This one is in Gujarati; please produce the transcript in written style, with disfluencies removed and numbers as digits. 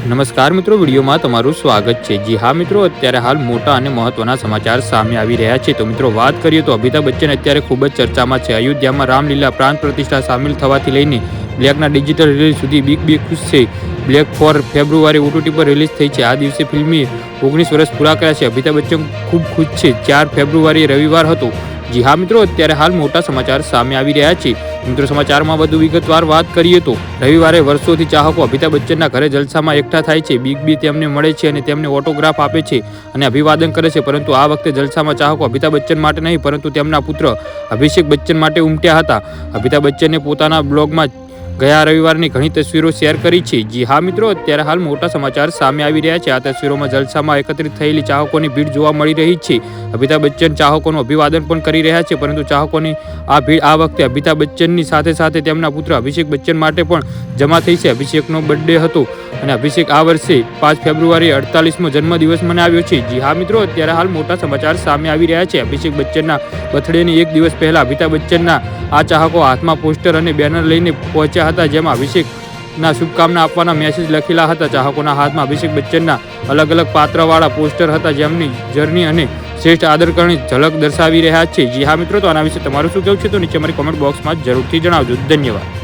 નમસ્કાર મિત્રો, વિડીયોમાં તમારું સ્વાગત છે। જી હા મિત્રો, અત્યારે હાલ મોટા અને મહત્વના સમાચાર સામે આવી રહ્યા છે। તો મિત્રો વાત કરીએ તો અમિતાભ બચ્ચન અત્યારે ખૂબ જ ચર્ચામાં છે। અયોધ્યામાં રામલીલા પ્રાણ પ્રતિષ્ઠા સામેલ થવાથી લઈને બ્લેકના ડિજિટલ રિલીઝ સુધી બિગ બી ખુશ છે। બ્લેક 4 ફેબ્રુઆરી OTT પર રિલીઝ થઈ છે। આ દિવસે ફિલ્મે 19 વર્ષ પૂરા કર્યા છે। અમિતાભ બચ્ચન ખૂબ ખુશ છે। 4 ફેબ્રુઆરી રવિવાર હતો। જી હા મિત્રો, અત્યારે હાલ મોટા સમાચાર સામે આવી રહ્યા છે। મિત્રો સમાચારમાં વધુ વિગતવાર વાત કરીએ તો રવિવારે વર્ષોથી ચાહકો અમિતાભ બચ્ચનના ઘરે જલસામાં એકઠા થાય છે। બિગ બી તેમને મળે છે અને તેમને ઓટોગ્રાફ આપે છે અને અભિવાદન કરે છે। પરંતુ આ વખતે જલસામાં ચાહકો અમિતાભ બચ્ચન માટે નહીં પરંતુ તેમના પુત્ર અભિષેક બચ્ચન માટે ઉમટ્યા હતા। અમિતાભ બચ્ચને પોતાના બ્લોગમાં ગયા રવિવારની ઘણી તસવીરો શેર કરી છે। જી હા મિત્રો, અત્યારે હાલ મોટા સમાચાર સામે આવી રહ્યા છે। આ તસવીરોમાં જલસામાં એકત્રિત થયેલી ચાહકોની ભીડ જોવા મળી રહી છે। અમિતાભ બચ્ચન ચાહકોનું અભિવાદન પણ કરી રહ્યા છે, પરંતુ ચાહકોની આ ભીડ આ વખતે અમિતાભ બચ્ચનની સાથે સાથે તેમના પુત્ર અભિષેક બચ્ચન માટે પણ જમા થઈ છે। અભિષેકનો બર્થડે હતો અને અભિષેક આ વર્ષે 5 ફેબ્રુઆરી 48મો જન્મદિવસ મનાવ્યો છે। જી હા મિત્રો, અત્યારે હાલ મોટા સમાચાર સામે આવી રહ્યા છે। અભિષેક બચ્ચનના બર્થડેની એક દિવસ પહેલા અમિતાભ બચ્ચનના આ ચાહકો હાથમાં પોસ્ટર અને બેનર લઈને પહોંચ્યા હતા, જેમાં અભિષેકના શુભકામના આપવાના મેસેજ લખેલા હતા। ચાહકોના હાથમાં અભિષેક બચ્ચનના અલગ અલગ પાત્રવાળા પોસ્ટર હતા, જેમની જર્ની અને શ્રેષ્ઠ આદરકરની ઝલક દર્શાવી રહ્યા છે। જી હા મિત્રો, તો આના વિશે તમારું શું કહેવું છે તો નીચે અમારી કોમેન્ટ બોક્સમાં જરૂરથી જણાવજો। ધન્યવાદ।